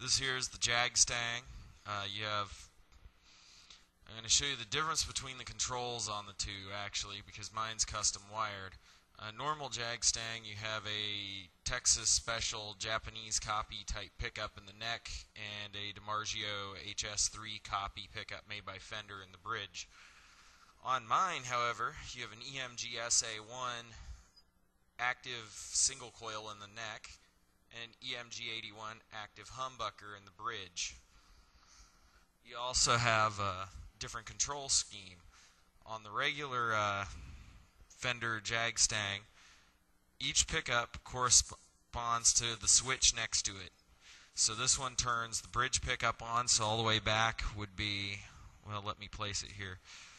This here is the Jag-Stang. I'm going to show you the difference between the controls on the two, actually, because mine's custom wired. Normal Jag-Stang, you have a Texas Special Japanese copy type pickup in the neck and a DiMarzio HS3 copy pickup made by Fender in the bridge. On mine, however, you have an EMG SA1 active single coil in the neck and EMG 81 active humbucker in the bridge. You also have a different control scheme. On the regular Fender Jag-Stang, each pickup corresponds to the switch next to it. So this one turns the bridge pickup on, so all the way back would be, well, let me place it here.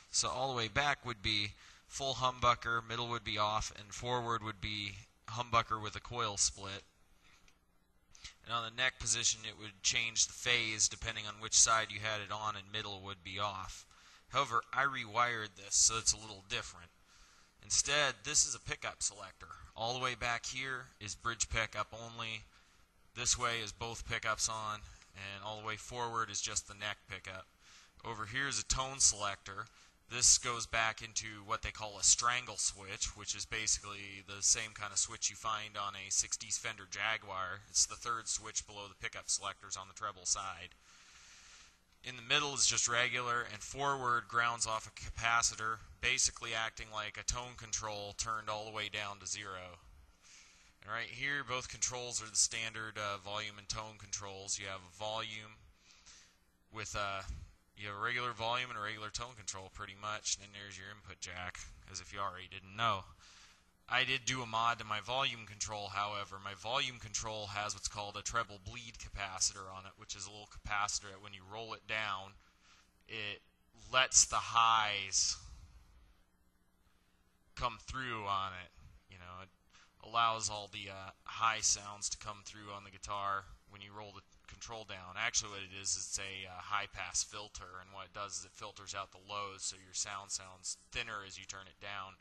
So all the way back would be full humbucker, middle would be off, and forward would be humbucker with a coil split. And on the neck position, it would change the phase depending on which side you had it on, and middle would be off. However, I rewired this so it's a little different. Instead, this is a pickup selector. All the way back here is bridge pickup only. This way is both pickups on, and all the way forward is just the neck pickup. Over here is a tone selector. This goes back into what they call a strangle switch, which is basically the same kind of switch you find on a 60s Fender Jaguar. It's the third switch below the pickup selectors on the treble side. In the middle is just regular, and forward grounds off a capacitor, basically acting like a tone control turned all the way down to zero. And right here, both controls are the standard volume and tone controls. You have a volume with you have a regular volume and a regular tone control pretty much, and then there's your input jack, as if you already didn't know. I did do a mod to my volume control, however. My volume control has what's called a treble bleed capacitor on it, which is a little capacitor that when you roll it down, it lets the highs come through on it. You know, it allows all the high sounds to come through on the guitar when you roll the control down. Actually, what it is, it's a high-pass filter, and what it does is it filters out the lows so your sound sounds thinner as you turn it down.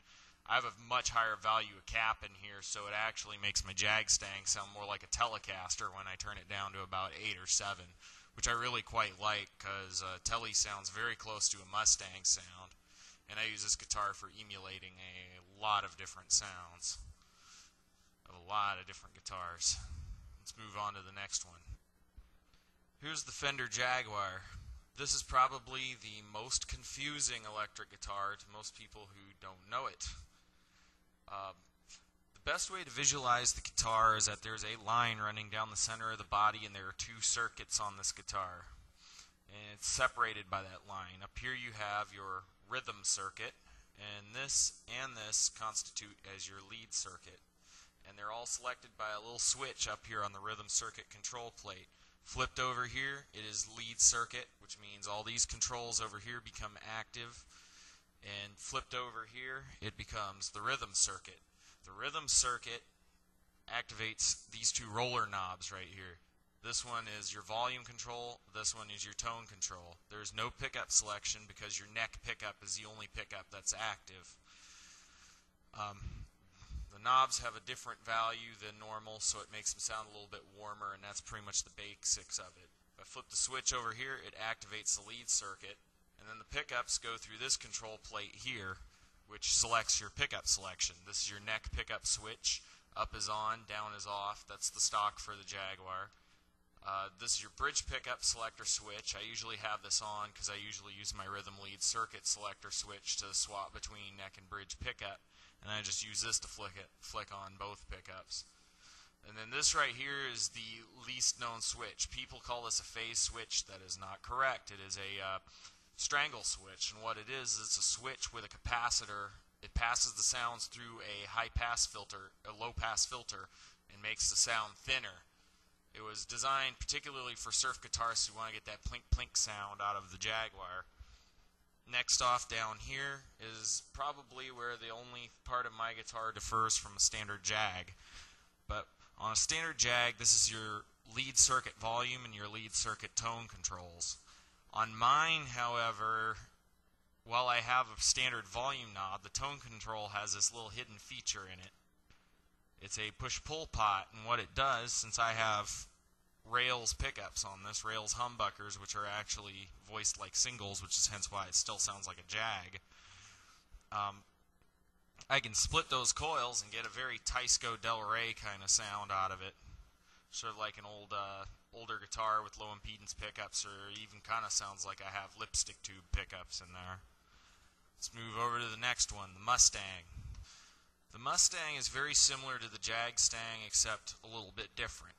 I have a much higher value of cap in here, so it actually makes my Jag-Stang sound more like a Telecaster when I turn it down to about 8 or 7, which I really quite like, because Tele sounds very close to a Mustang sound, and I use this guitar for emulating a lot of different sounds of a lot of different guitars. Let's move on to the next one. Here's the Fender Jaguar. This is probably the most confusing electric guitar to most people who don't know it. The best way to visualize the guitar is that there's a line running down the center of the body, and there are two circuits on this guitar. And it's separated by that line. Up here you have your rhythm circuit, and this constitute as your lead circuit. And they're all selected by a little switch up here on the rhythm circuit control plate. Flipped over here, it is lead circuit, which means all these controls over here become active. And flipped over here, it becomes the rhythm circuit. The rhythm circuit activates these two roller knobs right here. This one is your volume control, this one is your tone control. There's no pickup selection because your neck pickup is the only pickup that's active. The knobs have a different value than normal, so it makes them sound a little bit warmer, and that's pretty much the basics of it. If I flip the switch over here, it activates the lead circuit, and then the pickups go through this control plate here, which selects your pickup selection. This is your neck pickup switch. Up is on, down is off. That's the stock for the Jaguar. This is your bridge pickup selector switch. I usually have this on because I usually use my rhythm lead circuit selector switch to swap between neck and bridge pickup. And I just use this to flick on both pickups. And then this right here is the least known switch. People call this a phase switch. That is not correct. It is a strangle switch. And what it is, it's a switch with a capacitor. It passes the sounds through a high-pass filter, a low-pass filter, and makes the sound thinner. It was designed particularly for surf guitarists who want to get that plink-plink sound out of the Jaguar. Next off down here is probably where the only part of my guitar differs from a standard Jag. But on a standard Jag, this is your lead circuit volume and your lead circuit tone controls. On mine, however, while I have a standard volume knob, the tone control has this little hidden feature in it. It's a push-pull pot, and what it does, since I have rails pickups on this, rails humbuckers, which are actually voiced like singles, which is hence why it still sounds like a Jag. I can split those coils and get a very Teisco Del Rey kind of sound out of it. Sort of like an older guitar with low impedance pickups, or even kind of sounds like I have lipstick tube pickups in there. Let's move over to the next one, the Mustang. The Mustang is very similar to the Jag-Stang, except a little bit different.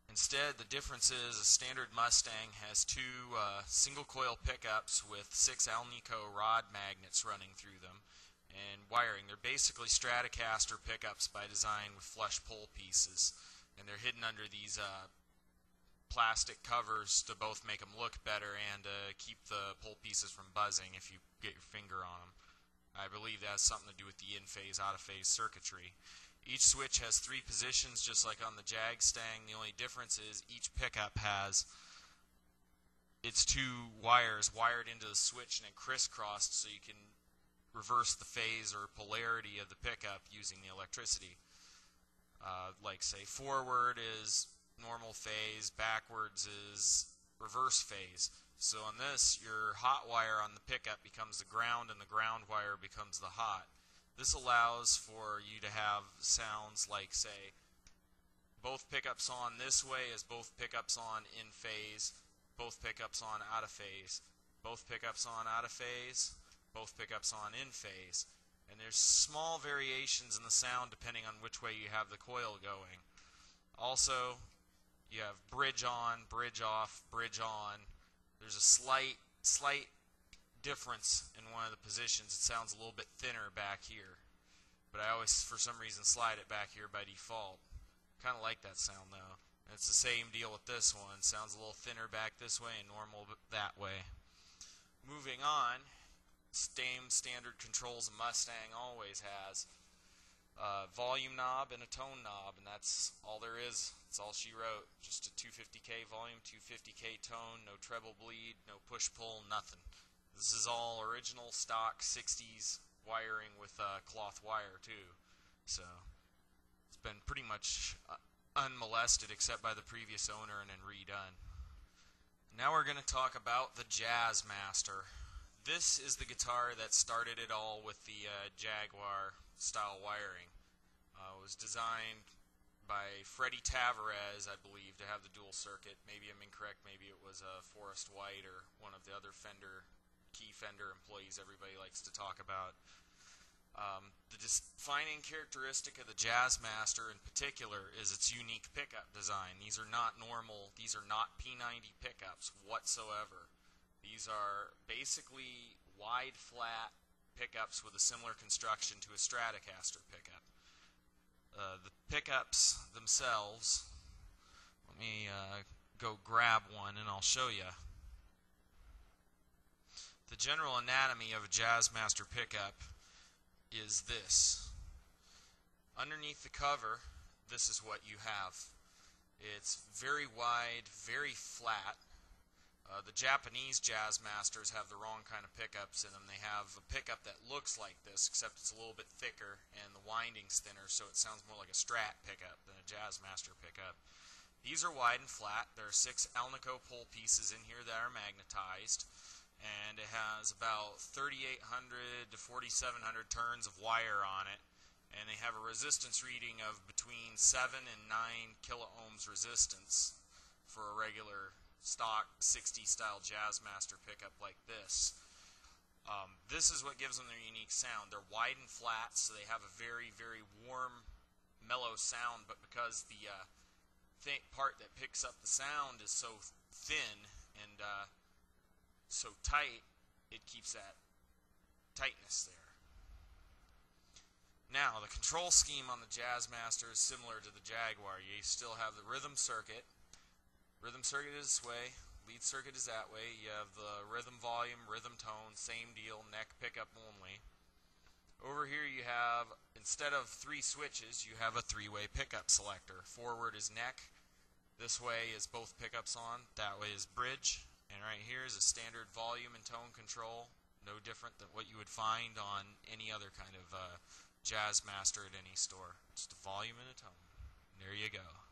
Instead, the difference is a standard Mustang has two single coil pickups with 6 Alnico rod magnets running through them and wiring. They're basically Stratocaster pickups by design with flush pull pieces, and they're hidden under these plastic covers to both make them look better and keep the pull pieces from buzzing if you get your finger on them. I believe that has something to do with the in-phase, out-of-phase circuitry. Each switch has 3 positions, just like on the Jag-Stang. The only difference is each pickup has its 2 wires wired into the switch and then crisscrossed, so you can reverse the phase or polarity of the pickup using the electricity. Like, say, forward is normal phase, backwards is reverse phase. So on this, your hot wire on the pickup becomes the ground and the ground wire becomes the hot. This allows for you to have sounds like, say, both pickups on this way as both pickups on in phase, both pickups on out of phase, both pickups on out of phase, both pickups on in phase. And there's small variations in the sound depending on which way you have the coil going. Also, you have bridge on, bridge off, bridge on. There's a slight difference in one of the positions. It sounds a little bit thinner back here, but I always, for some reason, slide it back here by default. Kind of like that sound, though. And it's the same deal with this one. Sounds a little thinner back this way and normal that way. Moving on, same standard controls a Mustang always has. Volume knob and a tone knob, and that's all there is. That's all she wrote. Just a 250K volume, 250K tone, no treble bleed, no push-pull, nothing. This is all original stock 60s wiring with cloth wire too. So it's been pretty much unmolested except by the previous owner and then redone. Now we're going to talk about the Jazzmaster. This is the guitar that started it all with the Jaguar style wiring. It was designed by Freddie Tavares, I believe, to have the dual circuit. Maybe I'm incorrect. Maybe it was Forrest White or one of the other key Fender employees everybody likes to talk about. The defining characteristic of the Jazzmaster in particular is its unique pickup design. These are not normal, these are not P90 pickups whatsoever. These are basically wide flat pickups with a similar construction to a Stratocaster pickup. The pickups themselves, let me go grab one and I'll show you. The general anatomy of a Jazzmaster pickup is this. Underneath the cover, this is what you have. It's very wide, very flat. The Japanese Jazzmasters have the wrong kind of pickups in them. They have a pickup that looks like this, except it's a little bit thicker and the winding's thinner, so it sounds more like a Strat pickup than a Jazzmaster pickup. These are wide and flat. There are 6 Alnico pull pieces in here that are magnetized, and it has about 3,800 to 4,700 turns of wire on it, and they have a resistance reading of between 7 and 9 kilo ohms resistance for a regular stock 60 style Jazzmaster pickup like this. This is what gives them their unique sound. They're wide and flat, so they have a very, very warm, mellow sound, but because the part that picks up the sound is so thin and so tight, it keeps that tightness there. Now, the control scheme on the Jazzmaster is similar to the Jaguar. You still have the rhythm circuit. Rhythm circuit is this way, lead circuit is that way. You have the rhythm volume, rhythm tone, same deal, neck pickup only. Over here you have, instead of 3 switches, you have a 3-way pickup selector. Forward is neck, this way is both pickups on, that way is bridge, and right here is a standard volume and tone control, no different than what you would find on any other kind of Jazzmaster at any store. Just a volume and a tone. There you go.